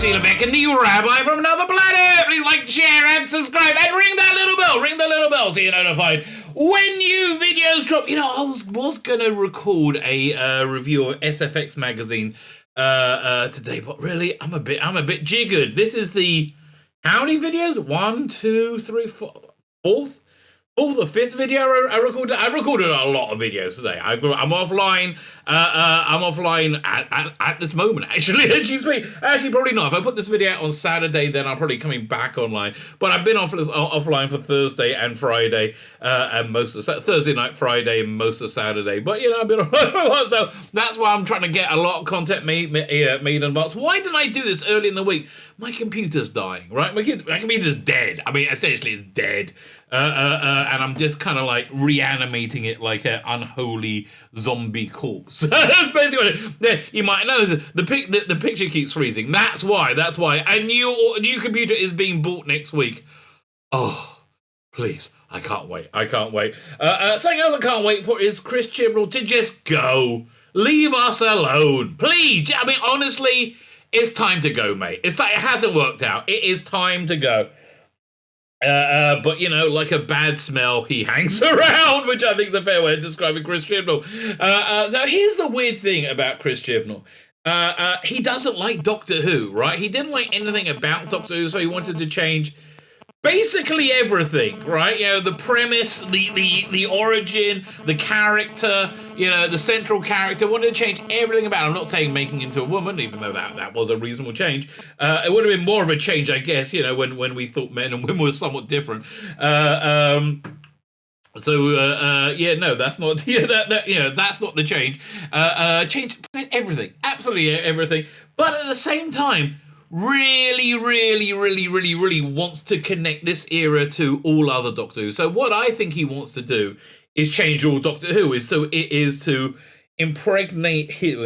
Tzvi Lebetkin, the Rabbi from another planet. Please like, share, and subscribe, and ring that little bell. Ring the little bell so you're notified when new videos drop. You know, I was gonna record a review of SFX magazine today, but really, I'm a bit jiggered. This is the how many videos? 1, 2, 3, 4, fourth or fifth video I recorded. I recorded a lot of videos today. I'm offline. I'm offline at this moment. Actually, actually, probably not. If I put this video out on Saturday, then I'm probably coming back online. But I've been offline for Thursday and Friday, and most of Thursday night, Friday, and most of Saturday. But you know, I've been offline, so that's why I'm trying to get a lot of content made in advance. Why didn't I do this early in the week? My computer's dying, right? My computer's dead. I mean, essentially, it's dead. And I'm just kind of like reanimating it like an unholy zombie corpse. That's basically what it. You might know the picture keeps freezing. That's why. A new computer is being bought next week. Oh, please. I can't wait. Something else I can't wait for is Chris Chibnall to just go. Leave us alone. Please. I mean, honestly, it's time to go, mate. It's like it hasn't worked out. It is time to go. But, you know, like a bad smell, he hangs around, which I think is a fair way of describing Chris Chibnall. So here's the weird thing about Chris Chibnall. He doesn't like Doctor Who, right? He didn't like anything about Doctor Who, so he wanted to change basically everything, right? You know, the premise, the origin, the character, you know, the central character, wanted to change everything about it. I'm not saying making him into a woman, even though that was a reasonable change. It would have been more of a change, I guess, you know, when we thought men and women were somewhat different. Yeah, no, that's not that's not the change. Change everything, absolutely everything. But at the same time, really wants to connect this era to all other Doctor Who. So what I think he wants to do is change all Doctor Who. Is to impregnate his,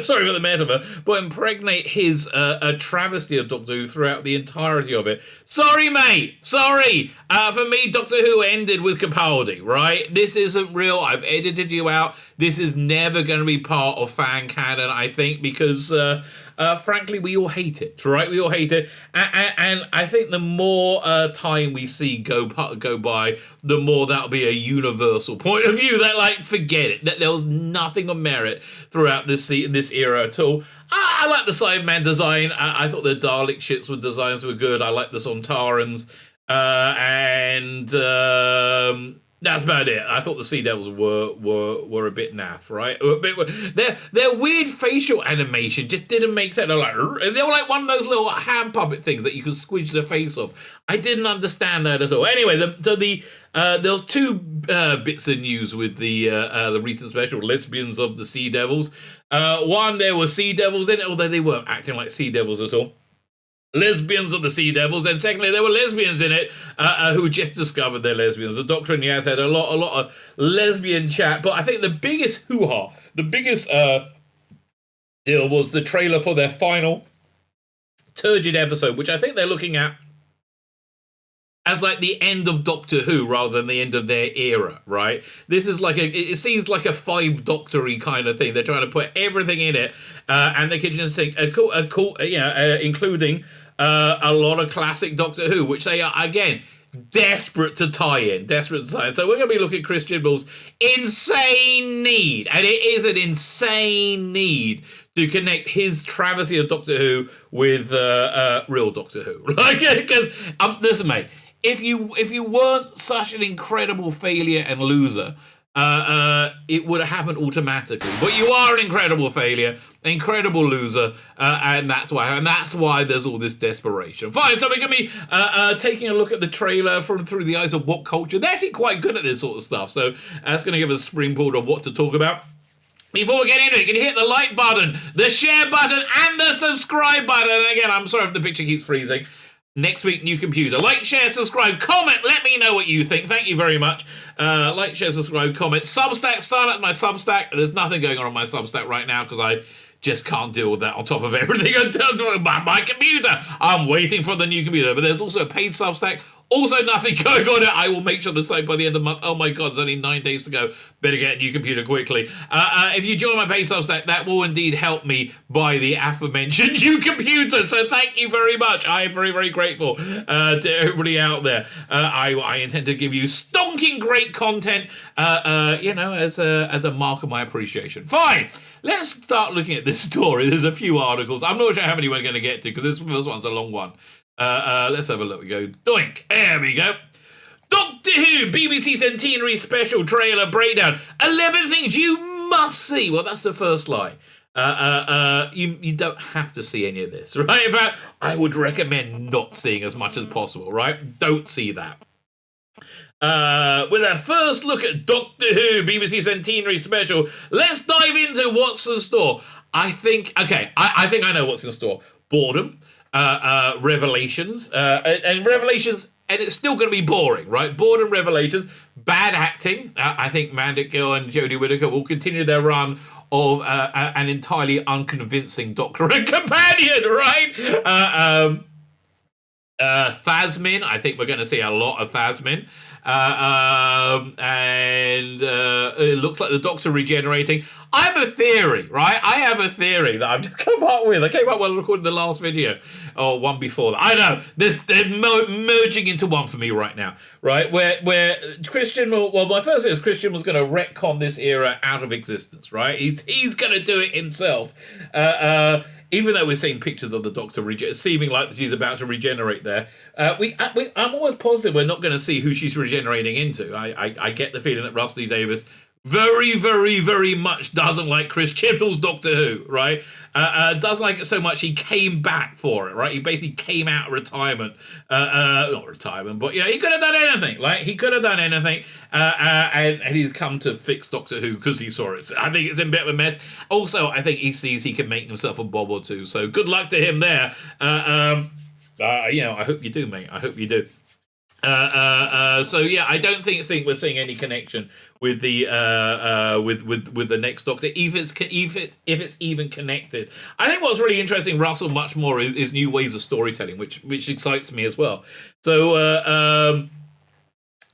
sorry for the metaphor, but impregnate his a travesty of Doctor Who throughout the entirety of it. Sorry, mate. Sorry. For me, Doctor Who ended with Capaldi, right? This isn't real. I've edited you out. This is never going to be part of fan canon, I think, because frankly, we all hate it, right? We all hate it. And I think the more time we see go by, the more that'll be a universal point of view that, like, forget it. That there was nothing of merit throughout this era at all. I like the Cyberman design. I thought the Dalek ships with designs were good. I like the Sontarans. That's about it. I thought the Sea Devils were a bit naff, right? Their weird facial animation just didn't make sense. They were like one of those little hand puppet things that you could squidge the face off. I didn't understand that at all. Anyway, there was two bits of news with the recent special, Lesbians of the Sea Devils. One, there were Sea Devils in it, although they weren't acting like Sea Devils at all. Lesbians of the Sea Devils. And secondly, there were lesbians in it who just discovered they're lesbians. The Doctor and Yaz had a lot of lesbian chat, but I think the biggest hoo-ha, the biggest deal was the trailer for their final turgid episode, which I think they're looking at as like the end of Doctor Who rather than the end of their era, right? This is like it seems like a 5 Doctor-y kind of thing. They're trying to put everything in it, and they can just think including a lot of classic Doctor Who, which they are, again, desperate to tie in. So we're going to be looking at Chris Chibnall's insane need, and it is an insane need to connect his travesty of Doctor Who with real Doctor Who. Like, because listen, mate, if you weren't such an incredible failure and loser, it would have happened automatically. But you are an incredible failure, an incredible loser, and that's why there's all this desperation. Fine, so we're going to be taking a look at the trailer through the eyes of what culture. They're actually quite good at this sort of stuff, so that's going to give us a springboard of what to talk about. Before we get into it, you can hit the like button, the share button, and the subscribe button. And again, I'm sorry if the picture keeps freezing. Next week, new computer. Like, share, subscribe, comment. Let me know what you think. Thank you very much. Like, share, subscribe, comment. Substack, sign up to my Substack. There's nothing going on my Substack right now because I just can't deal with that on top of everything I'm doing by my computer. I'm waiting for the new computer. But there's also a paid Substack Also, nothing going on. I will make sure the same by the end of the month. Oh my God, there's only 9 days to go. Better get a new computer quickly. If you join my pay subs, that will indeed help me buy the aforementioned new computer. So thank you very much. I am very, very grateful to everybody out there. I intend to give you stonking great content, as a mark of my appreciation. Fine. Let's start looking at this story. There's a few articles. I'm not sure how many we're going to get to because this first one's a long one. Let's have a look. We go. Doink. There we go. Doctor Who BBC Centenary Special Trailer Breakdown. 11 things you must see. Well, that's the first lie. You don't have to see any of this, right? In fact, I would recommend not seeing as much as possible, right? Don't see that. With our first look at Doctor Who BBC Centenary Special, let's dive into what's in store. I think I know what's in store. Boredom, revelations, and revelations, and it's still going to be boring, right? Boredom, revelations, bad acting. I think Mandip Gill and Jodie Whittaker will continue their run of an entirely unconvincing Doctor and companion, right? Thasmin, I think we're going to see a lot of Thasmin. And it looks like the Doctor regenerating. I have a theory, right? I have a theory that I've just come up with. I came up while I was recording the last video, or one before that. I know, they're merging into one for me right now, right? Where Christian, my first thing is Christian was going to retcon this era out of existence, right? He's going to do it himself. Even though we're seeing pictures of the Doctor seeming like she's about to regenerate there, I'm always positive we're not going to see who she's regenerating into. I get the feeling that Rusty Davies very, very, very much doesn't like Chris Chibnall's Doctor Who, right? Doesn't like it so much he came back for it, right? He basically came out of retirement. Not retirement, but yeah, he could have done anything. Like, he could have done anything. And he's come to fix Doctor Who because he saw it. I think it's in a bit of a mess. Also, I think he sees he can make himself a bob or two. So good luck to him there. I hope you do, mate. I hope you do. So yeah, I don't think we're seeing any connection with the with the next Doctor, if it's even connected. I think what's really interesting Russell much more is new ways of storytelling, which excites me as well. So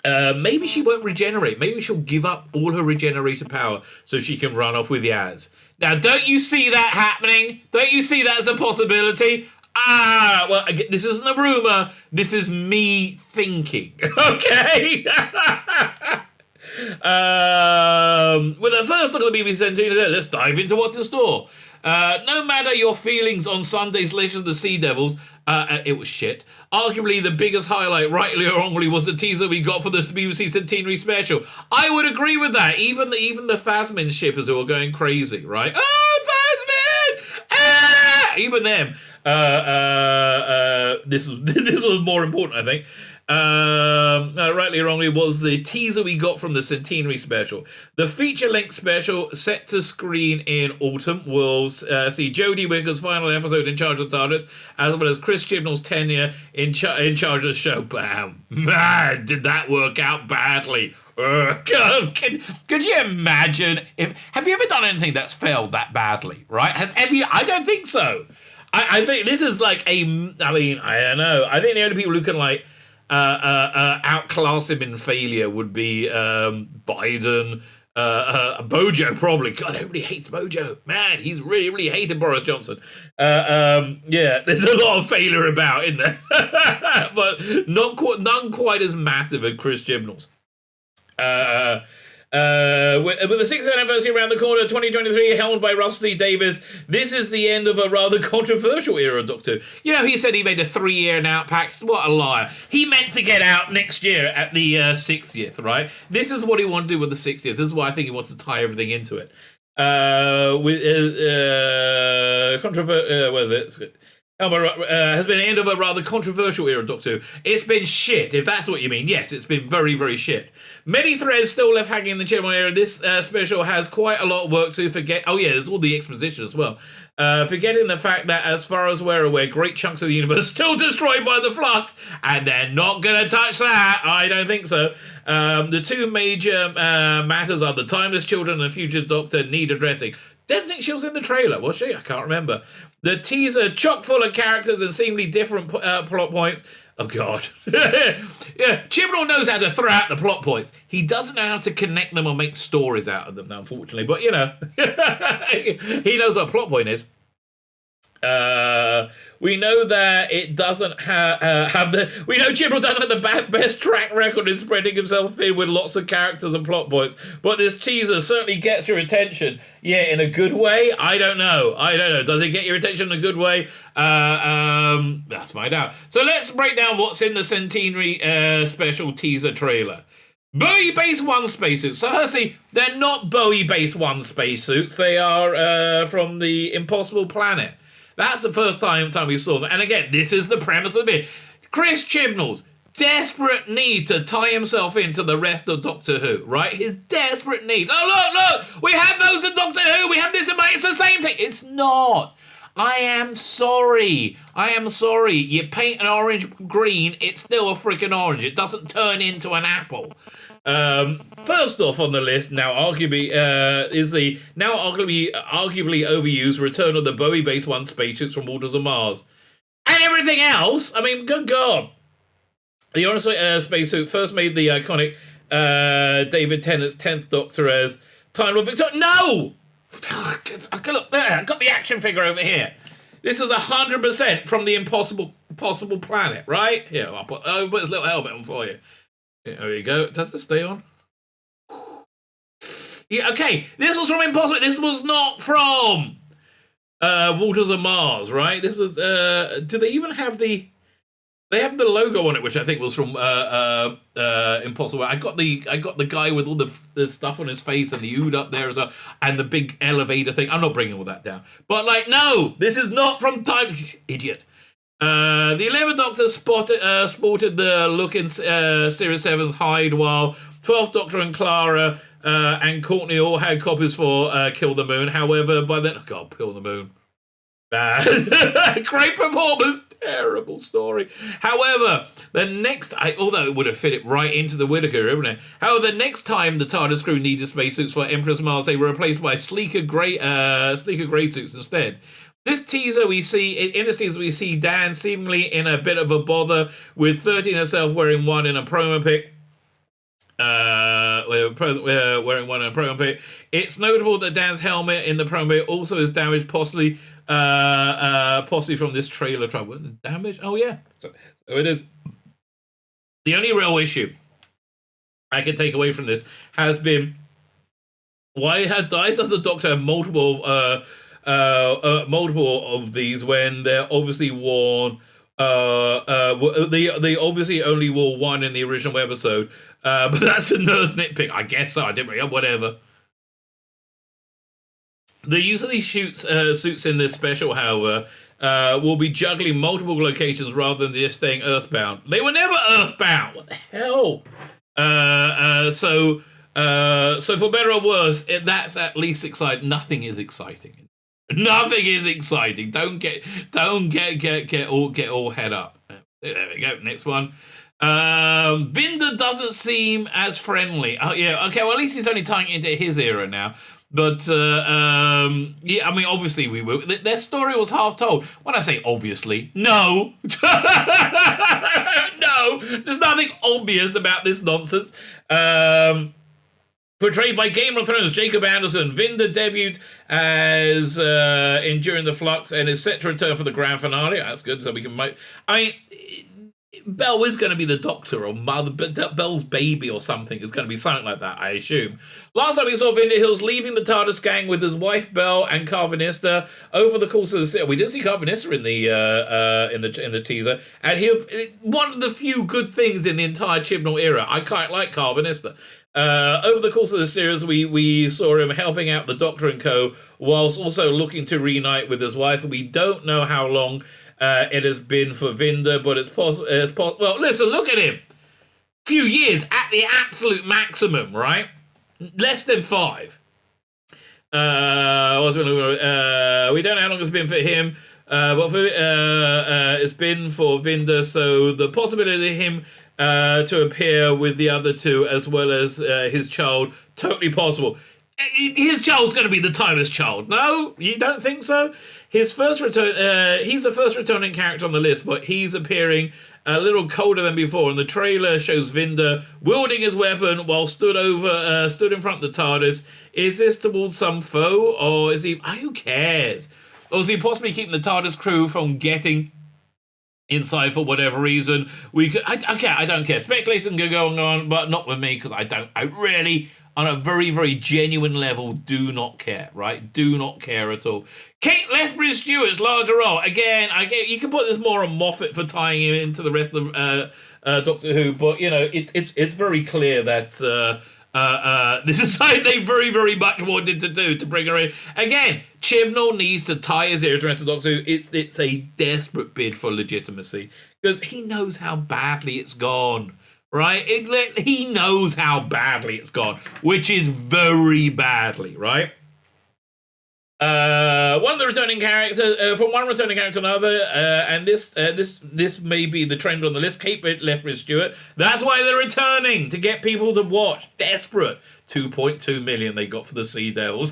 maybe she won't regenerate. Maybe she'll give up all her regenerator power so she can run off with Yaz. Now, don't you see that happening? Don't you see that as a possibility? Well, again, this isn't a rumor. This is me thinking. Okay. With a first look at the BBC Centenary, let's dive into what's in store. No matter your feelings on Sunday's Legend of the Sea Devils, it was shit. Arguably the biggest highlight, rightly or wrongly, was the teaser we got for the BBC Centenary Special. I would agree with that. Even the Phasmin shippers who are going crazy, right? Oh, Phasmin! Even them. This was more important, I think. Rightly or wrongly, was the teaser we got from the Centenary Special. The feature-length special, set to screen in autumn, will see Jodie Whittaker's final episode in charge of the TARDIS, as well as Chris Chibnall's tenure in charge of the show. Bam! Man, did that work out badly. Could you imagine have you ever done anything that's failed that badly, right? I don't think so. I think this is like I don't know. I think the only people who can outclass him in failure would be Biden, Bojo probably. God, everybody hates Bojo. Man, he's really, really hated Boris Johnson. Yeah, there's a lot of failure about in there, but none quite as massive as Chris Chibnall's. With the 6th anniversary around the corner, 2023, helmed by Rusty Davies, this is the end of a rather controversial era of Doctor Who. You know, he said he made a 3-year out pack. What a liar. He meant to get out next year at the 60th, right? This is what he wanted to do with the 60th. This is why I think he wants to tie everything into it. What is it? Has been the end of a rather controversial era of Doctor Who. It's been shit, if that's what you mean. Yes, it's been very, very shit. Many threads still left hanging in the Chibnall era. This special has quite a lot of work to forget. Oh yeah, there's all the exposition as well. Forgetting the fact that, as far as we're aware, great chunks of the universe still destroyed by the flux, and they're not going to touch that. I don't think so. The two major matters are the Timeless Children and the Future Doctor need addressing. Didn't think she was in the trailer, was she? I can't remember. The teaser, chock full of characters and seemingly different plot points. Oh, God. Yeah, Chibnall knows how to throw out the plot points. He doesn't know how to connect them or make stories out of them, unfortunately. But, he knows what a plot point is. We know that it doesn't have the. We know Chibnall doesn't have the best track record in spreading himself thin with lots of characters and plot points. But this teaser certainly gets your attention. Yeah, in a good way. I don't know. Does it get your attention in a good way? Let's find out. So let's break down what's in the Centenary special teaser trailer. Bowie Base 1 spacesuits. So firstly, they're not Bowie Base 1 spacesuits. They are from the Impossible Planet. That's the first time we saw them. And again, this is the premise of the bit. Chris Chibnall's desperate need to tie himself into the rest of Doctor Who, right? His desperate need. Oh, look! We have those in Doctor Who! We have this in it's the same thing! It's not! I am sorry. You paint an orange green, it's still a freaking orange. It doesn't turn into an apple. First off on the list, now arguably overused return of the Bowie Base 1 spaceships from Waters of Mars. And everything else, I mean, good God. The Orange spacesuit first made the iconic David Tennant's 10th Doctor as Time Lord Victoria. No! Look there, I've got the action figure over here. This is 100% from the Impossible Planet, right? Here, I'll put his little helmet on for you. There you go. Does it stay on? Yeah, okay. This was from Impossible. This was not from Waters of Mars, right? This was. Do they even have the? They have the logo on it, which I think was from Impossible. I got the guy with all the stuff on his face and the ood up there as well, and the big elevator thing. I'm not bringing all that down, but no, this is not from Time. Idiot. The 11th Doctor sported the look in Series 7's hide, while 12th Doctor and Clara and Courtney all had copies for Kill the Moon. However, by then... Oh, God, Kill the Moon. Bad. Great performance. Terrible story. However, although it would have fit it right into the Whittaker, wouldn't it? However, the next time the TARDIS crew needed spacesuits for Empress Mars, they were replaced by sleeker grey suits instead. In this teaser, we see Dan seemingly in a bit of a bother, with 13 herself wearing one in a promo pic. Wearing one in a promo pic. It's notable that Dan's helmet in the promo pic also is damaged, possibly from this trailer trouble. Damage? Oh yeah, so it is. The only real issue I can take away from this has been why does the Doctor have multiple of these when they're obviously worn. They obviously only wore one in the original episode, but that's a nerd's nitpick. I guess so. I didn't bring up whatever. The use of these suits in this special, however, will be juggling multiple locations rather than just staying earthbound. They were never earthbound. What the hell? So for better or worse, that's at least exciting. Nothing is exciting. Nothing is exciting. Don't get all head up. There we go. Next one. Vinder doesn't seem as friendly. Oh yeah. Okay. Well, at least he's only tying it into his era now. But yeah, I mean, obviously we will. Their story was half told. When I say obviously, no, no, there's nothing obvious about this nonsense. Portrayed by Game of Thrones Jacob Anderson, Vinder debuted as Enduring the Flux and is set to return for the grand finale. That's good, so we can make... Bell is going to be the Doctor, or Bell's baby or something. Is going to be something like that, I assume. Last time we saw Vinder, he was leaving the TARDIS gang with his wife Bell and Carvanista over the course of the series. We did see Carvanista in the teaser, and one of the few good things in the entire Chibnall era. I quite like Carvanista. Over the course of the series, we saw him helping out the Doctor and co, whilst also looking to reunite with his wife. We don't know how long it has been for Vinder, but it's possible. Well, listen, look at him. Few years at the absolute maximum, right? Less than 5. We don't know how long it's been for him, but it's been for Vinder. So the possibility of him to appear with the other two as well as his child, totally possible. His child's going to be the timeless child. No, you don't think so? His first return, he's the first returning character on the list, but he's appearing a little colder than before, and the trailer shows Vinder wielding his weapon while stood in front of the TARDIS. Is this towards some foe, or is he? Who cares? Or is he possibly keeping the TARDIS crew from getting inside for whatever reason? I don't care. Speculation can go on, but not with me, because I really, on a very, very genuine level, do not care, right? Do not care at all. Kate Lethbridge-Stewart's larger role. Again, you can put this more on Moffat for tying him into the rest of Doctor Who, but, it's very clear that this is something they very, very much wanted to do, to bring her in. Again, Chibnall needs to tie his ear to the rest of Doctor Who. It's a desperate bid for legitimacy, because he knows how badly it's gone. Right? He knows how badly it's gone, which is very badly, right? One of the returning characters, from one returning character to another, and this may be the trend on the list. Kate Lethbridge-Stewart. That's why they're returning, to get people to watch. Desperate. 2.2 million they got for the Sea Devils.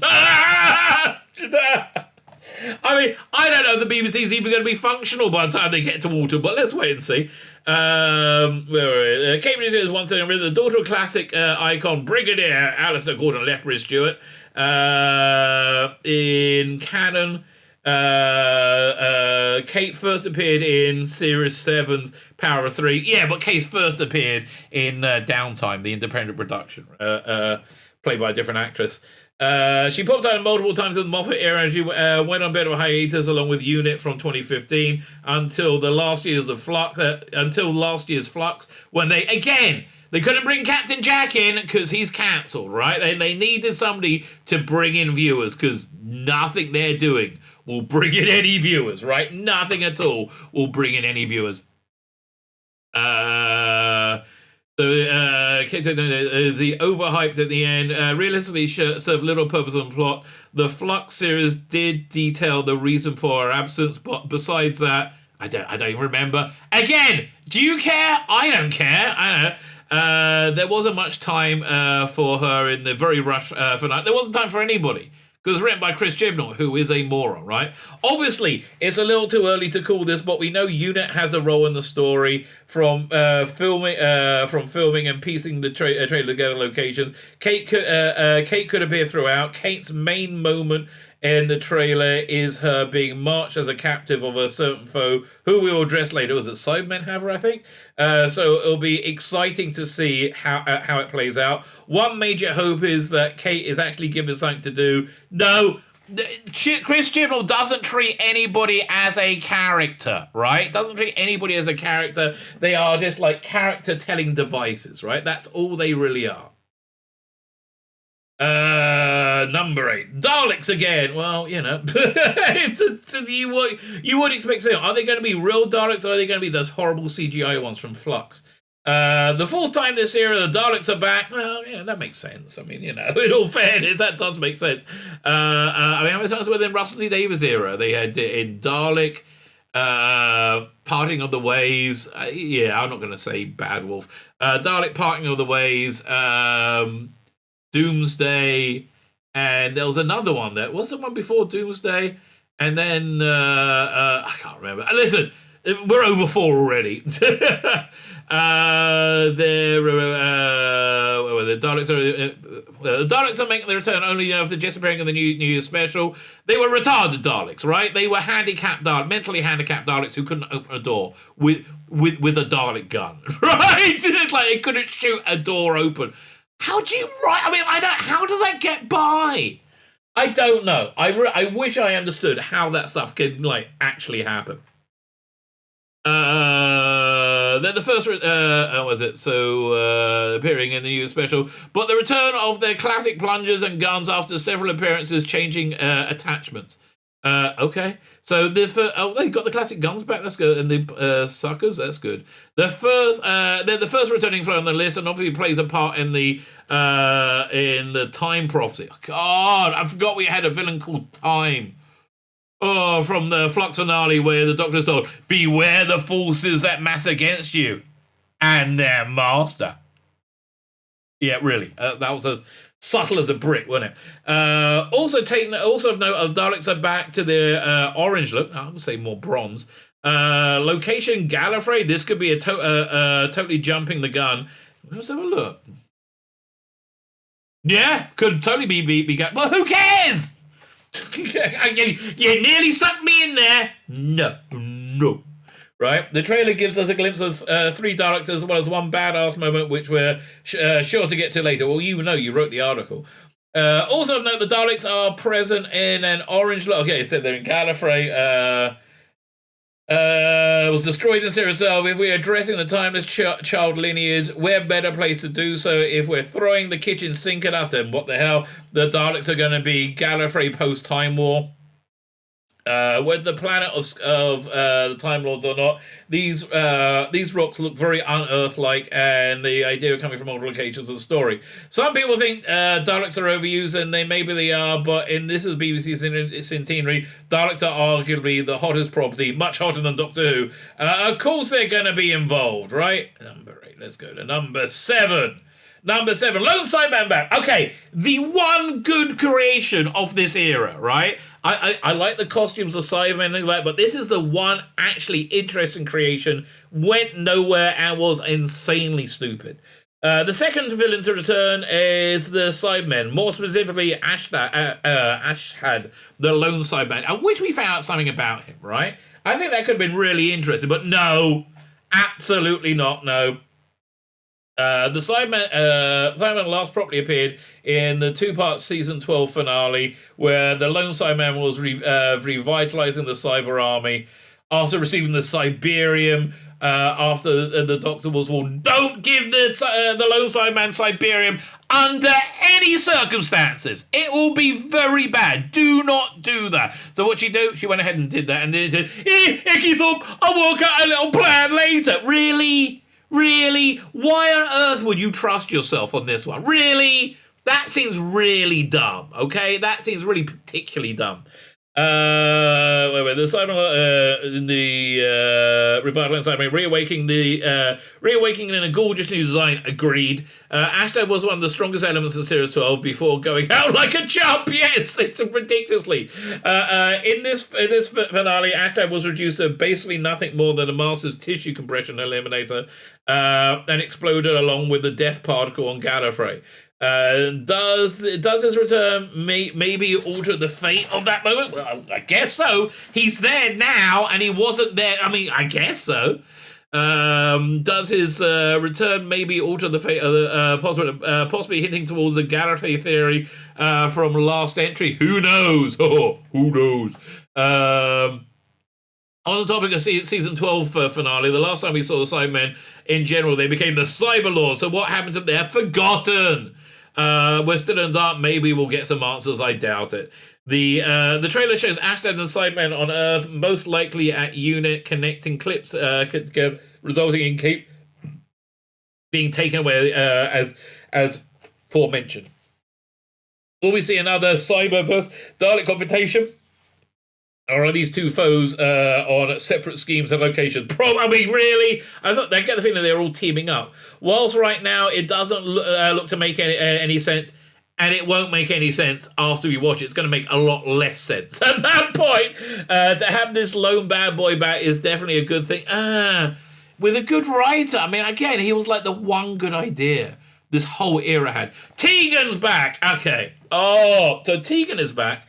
I mean, I don't know if the BBC's even going to be functional by the time they get to Walton, but let's wait and see. Kate Bridget is once again the daughter of classic icon Brigadier Alistair Gordon Lethbridge-Stewart. In Canon, Kate first appeared in Series 7's Power of Three. Yeah, but Kate first appeared in Downtime, the independent production, played by a different actress. She popped out multiple times in the Moffat era, and she went on a bit of a hiatus along with Unit from 2015 until last year's Flux, when they couldn't bring Captain Jack in because he's cancelled, right? They needed somebody to bring in viewers, because nothing they're doing will bring in any viewers, right? Nothing at all will bring in any viewers. The overhyped at the end realistically served little purpose on the plot. The Flux series did detail the reason for her absence, but besides that, I don't even remember. Again, do you care? I don't care. I don't know. There wasn't much time for her in the very rush for night. There wasn't time for anybody, because it's written by Chris Chibnall, who is a moron, right? Obviously, it's a little too early to call this, but we know Unit has a role in the story from filming and piecing the trailer together locations. Kate could appear throughout. Kate's main moment in the trailer is her being marched as a captive of a certain foe, who we will address later. Was it Cybermen have her, I think? So it'll be exciting to see how it plays out. One major hope is that Kate is actually given something to do. No, Chris Chibnall doesn't treat anybody as a character, right? Doesn't treat anybody as a character. They are just like character-telling devices, right? That's all they really are. Number 8, Daleks again. Well, you would expect to. Are they going to be real Daleks, or are they going to be those horrible CGI ones from Flux? The fourth time this era, the Daleks are back. Well, yeah, that makes sense. I mean, in all fairness, that does make sense. How many times within Russell T Davies era they had in Dalek, Parting of the Ways. I'm not going to say Bad Wolf. Dalek, Parting of the Ways. Doomsday, and there was another one. There was the one before Doomsday, and then I can't remember. Listen, we're over 4 already. The Daleks are making their return only after just appearing in the New Year's special. They were retarded Daleks, right? They were mentally handicapped Daleks who couldn't open a door with a Dalek gun, right? It's like they couldn't shoot a door open. How do you write? I mean, how did that get by? I don't know. I wish I understood how that stuff can actually happen. Then the first appearing in the new special, but the return of their classic plungers and guns after several appearances, changing attachments. Okay, so they got the classic guns back. That's good, and the suckers. That's good. They're the first returning flow on the list, and obviously plays a part in the Time Prophecy. God, I forgot we had a villain called Time. Oh, from the Flux finale where the Doctor is told, "Beware the forces that mass against you, and their master." Yeah, really, that was as subtle as a brick, wasn't it? Also of note, the Daleks are back to their orange look. I would say more bronze. Location Gallifrey. This could be a totally jumping the gun. Let's have a look. Yeah, could totally be well, who cares? you nearly sucked me in there. No. Right? The trailer gives us a glimpse of 3 Daleks as well as one badass moment, which we're sure to get to later. Well, you wrote the article. Also of note, the Daleks are present in an orange... Okay, so they're in Gallifrey. Was destroyed in Series 12. If we're addressing the timeless child lineage, we're better place to do so. If we're throwing the kitchen sink at us, then what the hell? The Daleks are going to be Gallifrey post-Time War. Whether the planet of the Time Lords or not, these rocks look very unearth-like, and the idea of coming from other locations of the story. Some people think Daleks are overused, and maybe they are, but in this is BBC Centenary, Daleks are arguably the hottest property, much hotter than Doctor Who. Of course they're going to be involved, right? Number 8, let's go to number 7. Number 7, Lone Sideman back. Okay, the one good creation of this era, right? I like the costumes of Cybermen and things like that, but this is the one actually interesting creation, went nowhere and was insanely stupid. The second villain to return is the Cybermen, more specifically Ashad, the Lone Sideman. I wish we found out something about him, right? I think that could have been really interesting, but no, absolutely not, no. The Cyberman last properly appeared in the 2-part season 12 finale, where the Lone Cyberman was revitalizing the Cyber Army after receiving the Cyberium. After the Doctor was warned, don't give the Lone Cyberman Cyberium under any circumstances. It will be very bad. Do not do that. So what she do? She went ahead and did that, and then said, Icky Thump, I'll work out a little plan later. Really? Really? Why on earth would you trust yourself on this one? Really? That seems really dumb, okay? That seems really particularly dumb. The Cyberman, the revitalizing Cyberman, reawakening in a gorgeous new design. Agreed. Ashton was one of the strongest elements in Series 12 before going out like a chump. Yes, it's ridiculously. In this finale, Ashton was reduced to basically nothing more than a massive tissue compression eliminator, and exploded along with the death particle on Gallifrey. Does his return maybe alter the fate of that moment? Well, I guess so. He's there now, and he wasn't there. I mean, I guess so. Does his return maybe alter the fate of the possibly hinting towards the Gallifrey theory from last entry? Who knows? Oh, who knows? On the topic of season 12 finale, the last time we saw the Cybermen in general, they became the Cyberlords. So what happened to them? They're forgotten. We're still in the dark. Maybe we'll get some answers. I doubt it. The trailer shows Ashton and Cybermen on Earth, most likely at unit connecting clips, resulting in Cape being taken away as forementioned. Will we see another Cyber versus Dalek confrontation? Or are these two foes on separate schemes and locations? Probably, really? I get the feeling they're all teaming up. Whilst right now it doesn't look to make any sense, and it won't make any sense after we watch it. It's going to make a lot less sense. At that point, to have this lone bad boy back is definitely a good thing. With a good writer. I mean, again, he was like the one good idea this whole era had. Tegan's back. Okay. Oh, so Tegan is back.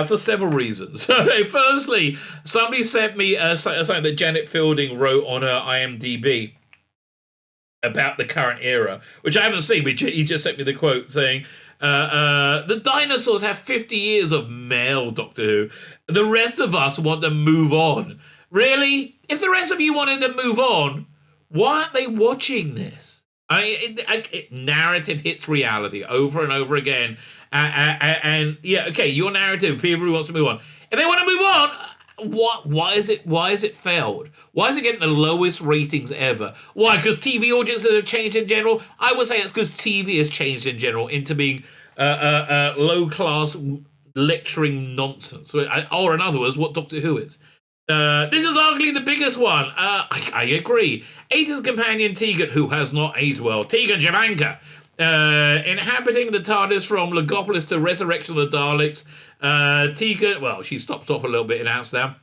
For several reasons. Firstly, somebody sent me something that Janet Fielding wrote on her IMDb about the current era, which I haven't seen, but he just sent me the quote saying, the dinosaurs have 50 years of male Doctor Who. The rest of us want to move on. Really? If the rest of you wanted to move on, why aren't they watching this? Narrative hits reality over and over again. And yeah, okay, your narrative, people who wants to move on. If they want to move on, why is it failed? Why is it getting the lowest ratings ever? Why? Because TV audiences have changed in general? I would say it's because TV has changed in general into being low-class lecturing nonsense. Or in other words, what Doctor Who is. This is arguably the biggest one. I agree. Ata's companion Tegan, who has not aged well. Tegan Javanka. Inhabiting the TARDIS from Logopolis to Resurrection of the Daleks. Tegan, well, she stopped off a little bit in Amsterdam.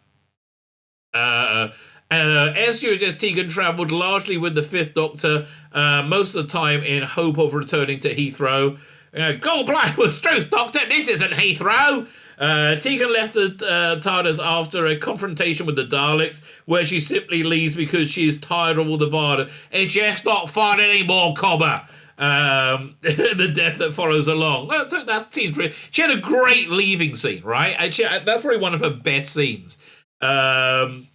Air stewardess Tegan travelled largely with the Fifth Doctor, most of the time in hope of returning to Heathrow. Go black with Struth, Doctor, this isn't Heathrow! Tegan left the TARDIS after a confrontation with the Daleks, where she simply leaves because she is tired of all the violence. It's just not fun anymore, Cobber. The death that follows along. That seems really. She had a great leaving scene, right? And that's probably one of her best scenes. And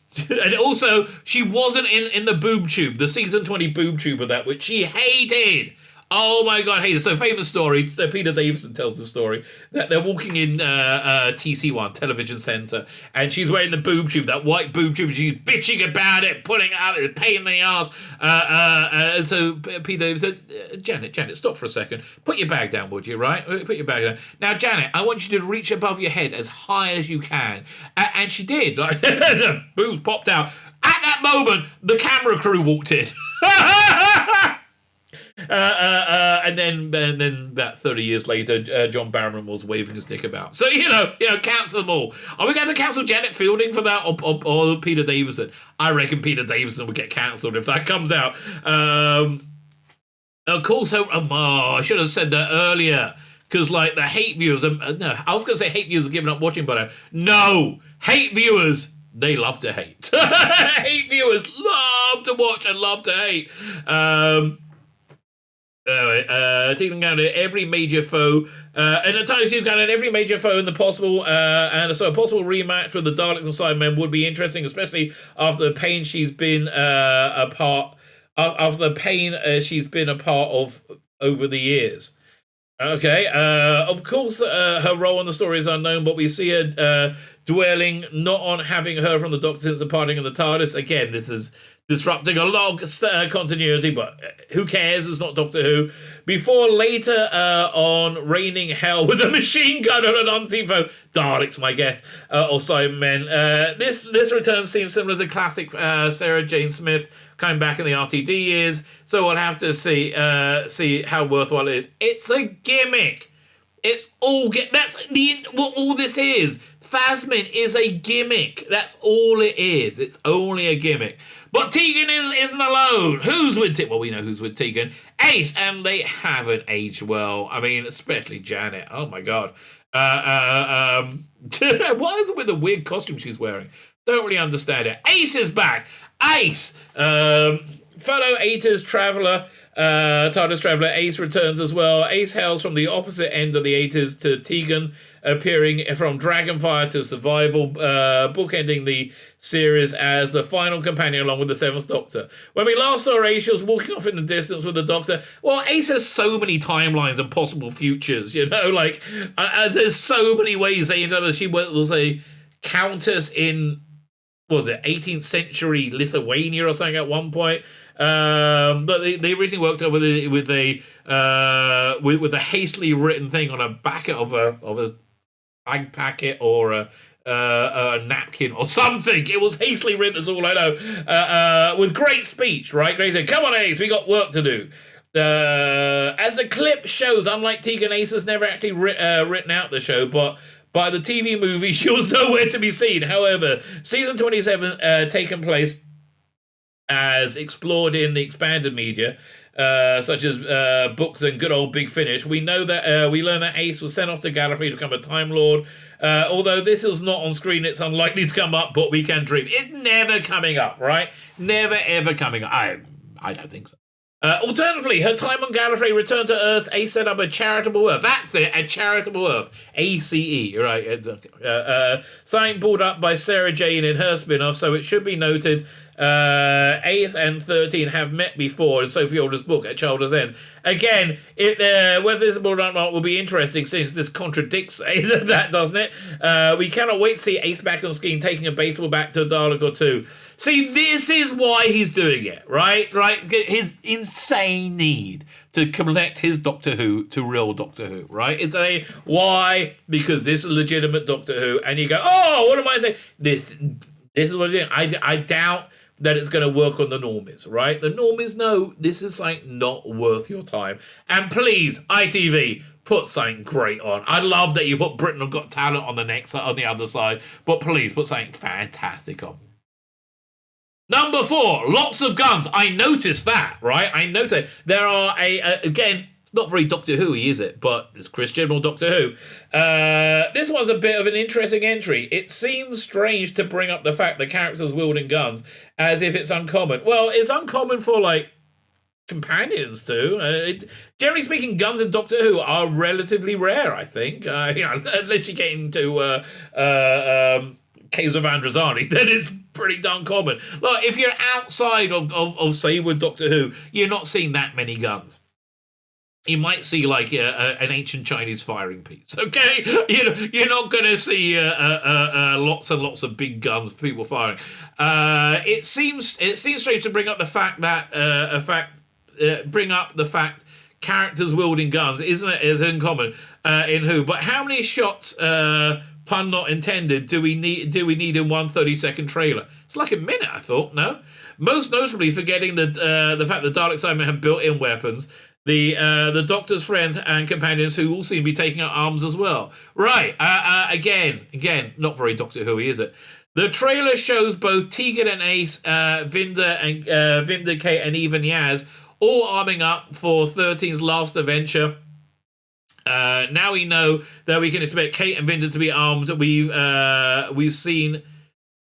also, she wasn't in the boob tube, the season 20 boob tube of that, which she hated. Oh my God, hated. So famous story. So Peter Davison tells the story that they're walking in TC1 Television Centre, and she's wearing the boob tube, that white boob tube. She's bitching about it, pulling it out, it's a pain in the ass. And so Peter Davison said, Janet, stop for a second. Put your bag down, would you? Right? Put your bag down. Now, Janet, I want you to reach above your head as high as you can. And she did. Like the boobs popped out. At that moment, the camera crew walked in. And then about 30 years later, John Barrowman was waving his dick about. So, cancel them all. Are we going to cancel Janet Fielding for that or Peter Davison? I reckon Peter Davison would get cancelled if that comes out. Of course, I should have said that earlier. Because, the hate viewers, no, I was going to say hate viewers are giving up watching, but no, hate viewers, they love to hate. Hate viewers love to watch and love to hate. Tegan counted every major foe, and at times she counted every major foe in the possible, and so a possible rematch with the Daleks and Cybermen would be interesting, especially after the pain she's been a part of over the years. Okay, of course, her role in the story is unknown, but we see her dwelling not on having heard from the Doctor since departing in the TARDIS. Again, this is disrupting a long continuity, but who cares? It's not Doctor Who. Before later on raining hell with a machine gun on an unseen foe, Daleks, my guess, or Cybermen. This return seems similar to classic Sarah Jane Smith coming back in the RTD years, so we'll have to see how worthwhile it is. It's a gimmick. It's all that's what all this is. Phasmin is a gimmick. That's all it is. It's only a gimmick. But Tegan isn't alone. Who's with Tegan? Well, we know who's with Tegan. Ace, and they haven't aged well. I mean, especially Janet. Oh my God. What is it with the weird costume she's wearing? Don't really understand it. Ace is back. Ace, fellow ATIS traveller, TARDIS traveller, Ace returns as well. Ace hails from the opposite end of the ATIS to Tegan, appearing from Dragonfire to Survival, bookending the series as the final companion along with the Seventh Doctor. When we last saw Ace, she was walking off in the distance with the Doctor. Well, Ace has so many timelines and possible futures, there's so many ways they ended up. She was a countess in, what was it, 18th century Lithuania or something at one point. But they originally worked out with a hastily written thing on a back of a bag packet or a napkin or something. It was hastily written, is all I know. With great speech, right? Great saying, "Come on, Ace, we got work to do." As the clip shows, unlike Tegan, Ace has never actually written out the show, but by the TV movie, she was nowhere to be seen. However, season 27 taken place as explored in the expanded media, such as books and good old Big Finish. We know that we learn that Ace was sent off to Gallifrey to become a Time Lord. Although this is not on screen, it's unlikely to come up, but we can dream. It's never coming up, right? Never, ever coming up. I don't think so. Alternatively, her time on Gallifrey returned to Earth. Ace set up a charitable Earth. That's it, a charitable Earth. ACE, right? Sign pulled up by Sarah Jane in her spin-off, so it should be noted. Ace and 13 have met before in Sophie Alder's book at Child's End. Again, whether this is or not will be interesting since this contradicts that, doesn't it? We cannot wait to see Ace back on screen taking a baseball bat to a Dalek or two. See, this is why he's doing it, right? His insane need to connect his Doctor Who to real Doctor Who, right? It's why? Because this is legitimate Doctor Who, and you go, oh, what am I saying? This is what I'm doing. I doubt that it's going to work on the normies, right? The normies know this is not worth your time. And please, ITV, put something great on. I love that you put Britain Have Got Talent on the other side, but please put something fantastic on. Number 4, lots of guns. I noticed that, right? I noticed there are again, it's not very Doctor Who-y, is it? But it's Chris Chibnall, Doctor Who. This was a bit of an interesting entry. It seems strange to bring up the fact that characters wielding guns as if it's uncommon. Well, it's uncommon for, like, companions too. Generally speaking, guns in Doctor Who are relatively rare, I think. Unless you get into Caves of Androzani, then it's pretty darn common. Look, if you're outside of say, with Doctor Who, you're not seeing that many guns. You might see like an ancient Chinese firing piece. Okay, you're not going to see lots and lots of big guns for people firing. It seems strange to bring up the fact that characters wielding guns is uncommon in Who. But how many shots? Pun not intended. Do we need in one 30-second trailer? It's like a minute, I thought. No, most notably forgetting the fact that Dalek Cybermen have built-in weapons. The Doctor's friends and companions who all seem to be taking out arms as well. Right. Again, not very Doctor Who-y, is it? The trailer shows both Tegan and Ace, Vinda, Kate, and even Yaz all arming up for 13's last adventure. Now we know that we can expect Kate and Vinda to be armed. We've seen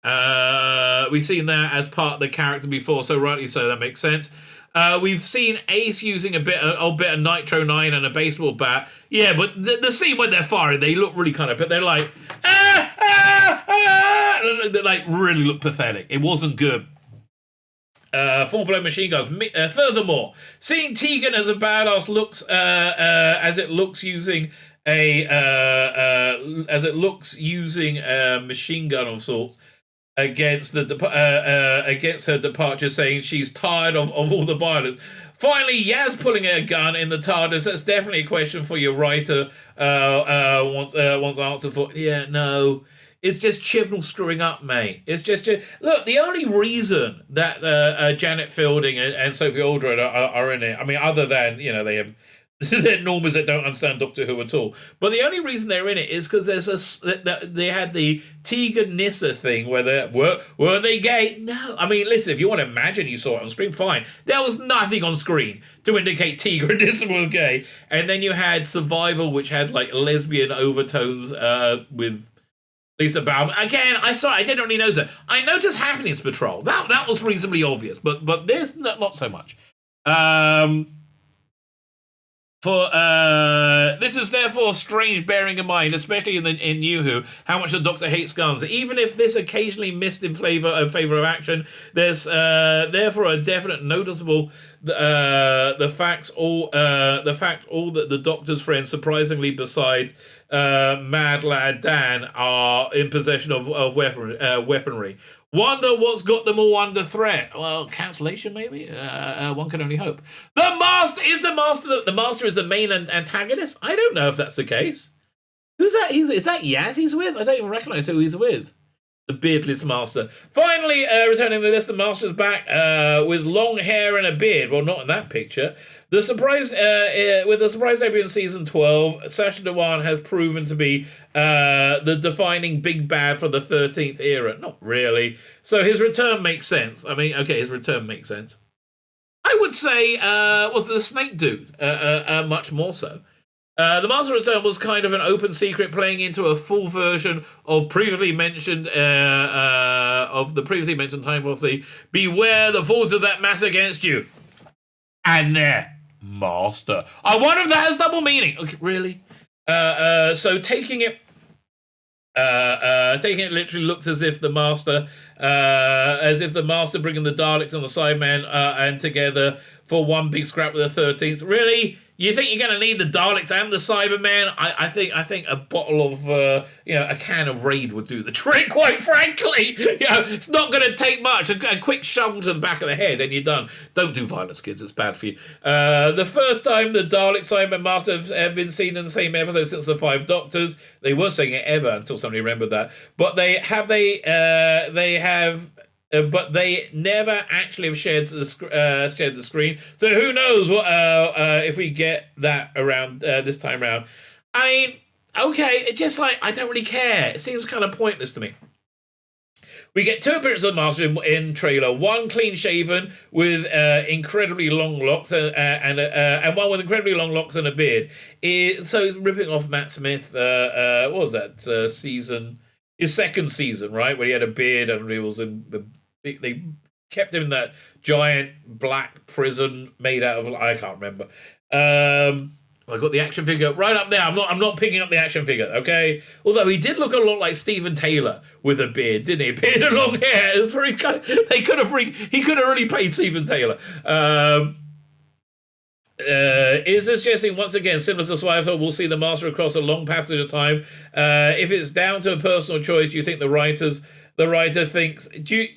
that as part of the character before, so rightly so, that makes sense. We've seen Ace using a bit of Nitro 9 and a baseball bat. Yeah, but the scene when they're firing, they look really kind of, but they're like, they like really look pathetic. It wasn't good. Full blown machine guns. Furthermore, seeing Tegan as a badass using a machine gun of sorts against her departure, saying she's tired of all the violence. Finally, Yaz pulling a gun in the TARDIS. That's definitely a question for your writer. Wants answer for. Yeah, no. It's just Chibnall screwing up, mate. It's just look. The only reason that Janet Fielding and Sophie Aldred are in it, I mean, other than they have they're normies that don't understand Doctor Who at all. But the only reason they're in it is because they had the Tegan Nissa thing where were they gay? No, I mean, listen, if you want to imagine you saw it on screen, fine. There was nothing on screen to indicate Tegan Nissa was gay, and then you had Survival, which had like lesbian overtones with Lisa Bauman. Again, I didn't really notice that. I noticed Happenings Patrol. That was reasonably obvious, but this not so much. This is therefore strange, bearing in mind, especially in New Who, how much the Doctor hates guns. Even if this occasionally missed in favor of action, there's therefore a definite noticeable the fact all that the Doctor's friends, surprisingly beside Mad Lad Dan, are in possession of weaponry. Wonder what's got them all under threat. Well, cancellation maybe. One can only hope. The Master is the main antagonist. I don't know if that's the case. Who's that? Is that Yaz he's with? I don't even recognise who he's with. The beardless Master. Finally, returning to the list, the Master's back with long hair and a beard. Well, not in that picture. With the surprise debut in season 12, Sacha Dhawan has proven to be the defining big bad for the 13th era. Not really. So his return makes sense. I mean, okay, his return makes sense. I would say, the Snake dude, much more so. The Master Return was kind of an open secret, playing into a full version of previously mentioned time prophecy. Beware the force of that mass against you. And there, Master. I wonder if that has double meaning. Okay, really? So taking it literally looks as if the Master bringing the Daleks and the Cybermen and together for one big scrap with the 13th. Really? You think you're going to need the Daleks and the Cybermen? I think a bottle of a can of Raid would do the trick. Quite frankly, it's not going to take much. A quick shovel to the back of the head and you're done. Don't do violence, kids. It's bad for you. The first time the Dalek Cybermen Masters have been seen in the same episode since the Five Doctors. They were saying it ever until somebody remembered that. But they never actually have shared the screen. So who knows what if we get that around this time around. I mean, okay, it's just like, I don't really care. It seems kind of pointless to me. We get 2 appearances of the Master in trailer. One clean shaven with incredibly long locks, and one with incredibly long locks and a beard. So he's ripping off Matt Smith. What was that season? His second season, right, where he had a beard and he was in the. They kept him in that giant black prison made out of, I can't remember. I got the action figure right up there. I'm not picking up the action figure, okay? Although he did look a lot like Steven Taylor with a beard, didn't he? A beard and long hair. It was very he could have really played Steven Taylor. Is this suggesting once again, similar to Survivor, we'll see the Master across a long passage of time? If it's down to a personal choice, do you think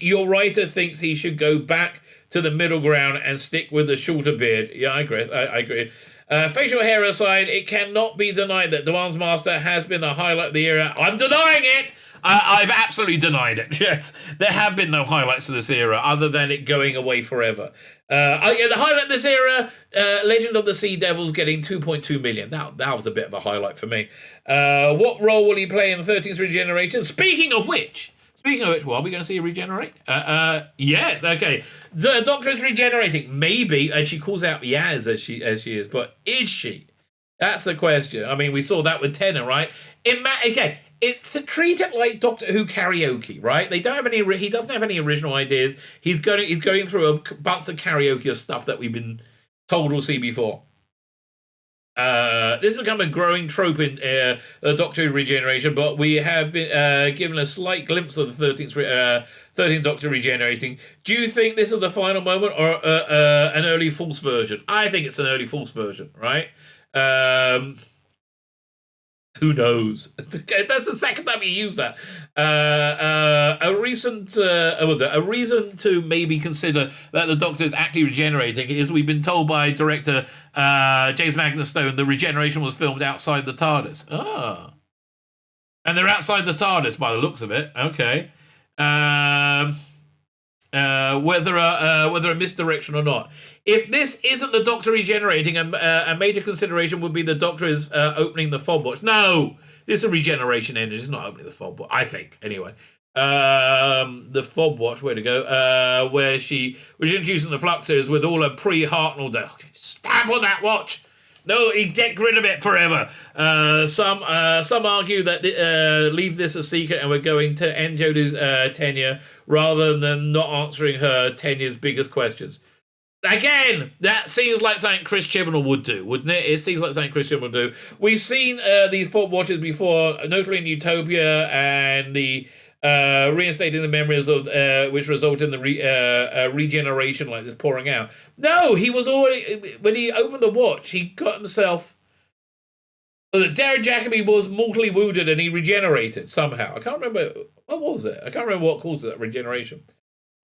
your writer thinks he should go back to the middle ground and stick with the shorter beard? Yeah, I agree. Facial hair aside, it cannot be denied that Demands Master has been the highlight of the era. I'm denying it! I've absolutely denied it. Yes, there have been no highlights of this era other than it going away forever. The highlight of this era, Legend of the Sea Devils getting 2.2 million. That was a bit of a highlight for me. What role will he play in the 13th regeneration? Speaking of which, well, are we going to see her regenerate? Yes, okay. The Doctor is regenerating. Maybe, and she calls out Yaz as she is, but is she? That's the question. I mean, we saw that with Tennant, right? It's to treat it like Doctor Who karaoke, right? He doesn't have any original ideas. He's going through a bunch of karaoke of stuff that we've been told we'll see before. This has become a growing trope in Doctor Who regeneration, but we have been given a slight glimpse of the 13th Doctor regenerating. Do you think this is the final moment or an early false version? I think it's an early false version, right? Who knows? That's the second time you use that. A reason to maybe consider that the Doctor is actually regenerating is we've been told by director James Magnus Stone the regeneration was filmed outside the TARDIS. And they're outside the TARDIS by the looks of it. Okay. Whether a misdirection or not. If this isn't the Doctor regenerating, a major consideration would be the Doctor is opening the fob watch. No, this is a regeneration engine. It's not opening the fob watch, I think. Anyway, the fob watch, where to go? Where she was introducing the Fluxers with all her pre-Hartnell. Stab on that watch. No, get rid of it forever. Some argue that leave this a secret and we're going to end Jodie's tenure rather than not answering her tenure's biggest questions. Again, that seems like something Chris Chibnall would do, wouldn't it? It seems like something Chris Chibnall would do. We've seen these fob watches before, notably in Utopia and the reinstating the memories of which result in the regeneration like this pouring out. No, he was already, when he opened the watch, he got himself. Darren Jacobi was mortally wounded and he regenerated somehow. I can't remember what was it. I can't remember what caused that regeneration.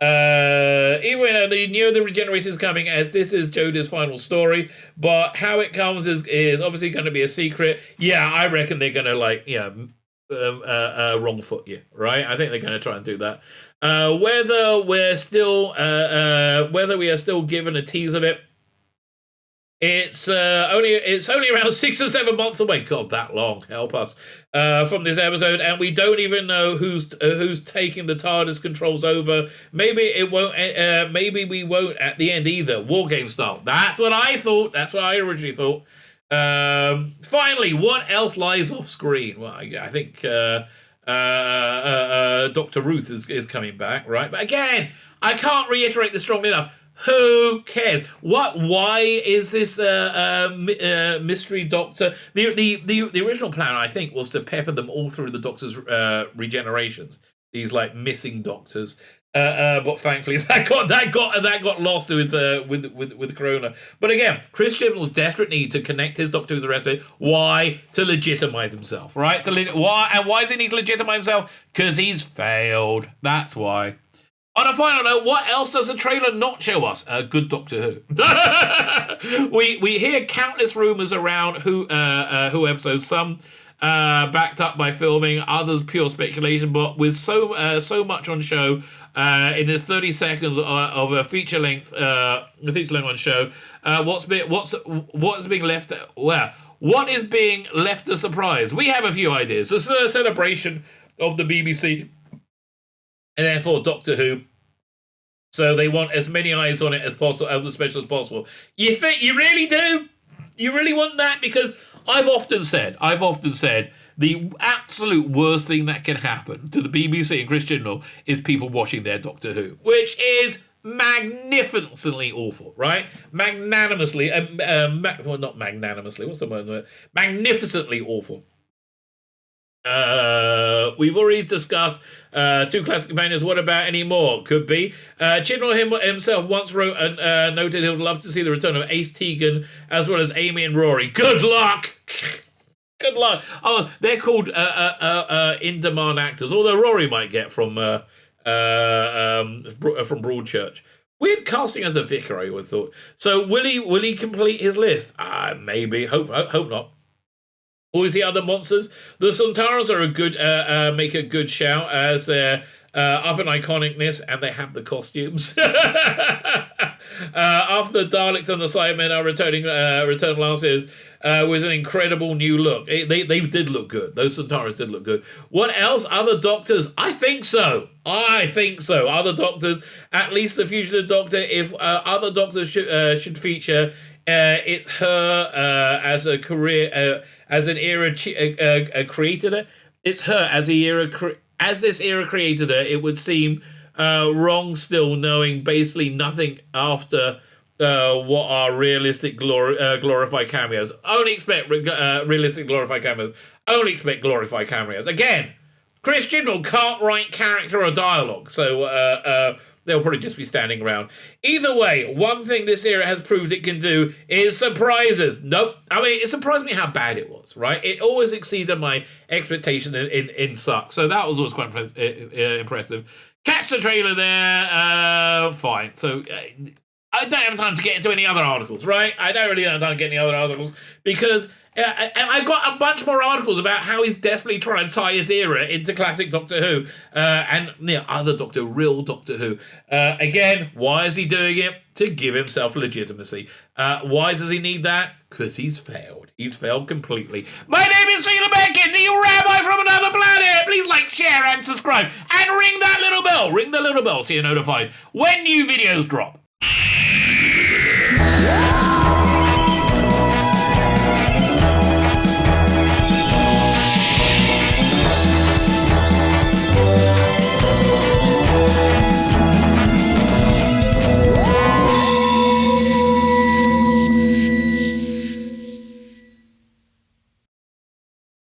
Even they knew the regeneration is coming, as this is Jodie's final story, but how it comes is obviously going to be a secret. Yeah, I reckon they're going to wrong foot you, right? I think they're going to try and do that. Whether we are still given a tease of it, it's only around 6 or 7 months away. God, that long. Help us from this episode, and we don't even know who's taking the TARDIS controls over. Maybe it won't. Maybe we won't at the end either. War game style. That's what I thought. That's what I originally thought. Finally, what else lies off screen? Well, I think Dr. Ruth is coming back, right? But again, I can't reiterate this strongly enough. Who cares? Why is this mystery doctor? The original plan, I think, was to pepper them all through the Doctor's regenerations. These like missing doctors, but thankfully that got lost with Corona. But again, Chris Chibnall's desperate need to connect his Doctor who's arrested. Why? To legitimize himself, right? Why does he need to legitimize himself? Because he's failed. That's why. On a final note, what else does the trailer not show us? Good Doctor Who. we hear countless rumors around Who episodes. Some backed up by filming, others pure speculation. But with so much on show in this 30 seconds of a feature length on show, what is being left? Well, what is being left a surprise? We have a few ideas. This is a celebration of the BBC and therefore Doctor Who. So they want as many eyes on it as possible, as the special as possible. You think you really do? You really want that? Because I've often said, the absolute worst thing that can happen to the BBC and Chris Chibnall is people watching their Doctor Who, which is magnificently awful, right? Magnanimously, well, not magnanimously. What's the word? Magnificently awful. We've already discussed two classic companions. What about any more? Could be. Chibnall himself once wrote and noted he would love to see the return of Ace Tegan as well as Amy and Rory. Good luck! Good luck. Oh, they're called in-demand actors, although Rory might get from Broadchurch. Weird casting as a vicar, I always thought. So will he complete his list? Maybe. Hope not. Or is the other monsters? The Sontarans are make a good shout as they're up in iconicness and they have the costumes. After the Daleks and the Cybermen are returning last year's with an incredible new look. They did look good. Those Sontarans did look good. What else? Other Doctors? I think so. Other Doctors, at least the Fugitive Doctor. If other Doctors should feature, it's her as a career, as an era created her. It's her as a era as this era created her. It would seem wrong still, knowing basically nothing after what are realistic glorified cameos. Only expect realistic glorified cameos. Only expect glorified cameos. Again, Chris Chibnall can't write character or dialogue, so they'll probably just be standing around. Either way, one thing this era has proved it can do is surprises. Nope. I mean, it surprised me how bad it was, right? It always exceeded my expectation in suck. So that was always quite impressive. Catch the trailer there. Fine. So I don't have time to get into any other articles, right? I don't really have time to get any other articles because... and I've got a bunch more articles about how he's desperately trying to tie his era into classic Doctor Who and other Doctor, real Doctor Who. Again, why is he doing it? To give himself legitimacy. Why does he need that? Because he's failed. He's failed completely. My name is Tzvi Lebetkin, the Rabbi from another planet. Please like, share, and subscribe. And ring that little bell. Ring the little bell so you're notified when new videos drop.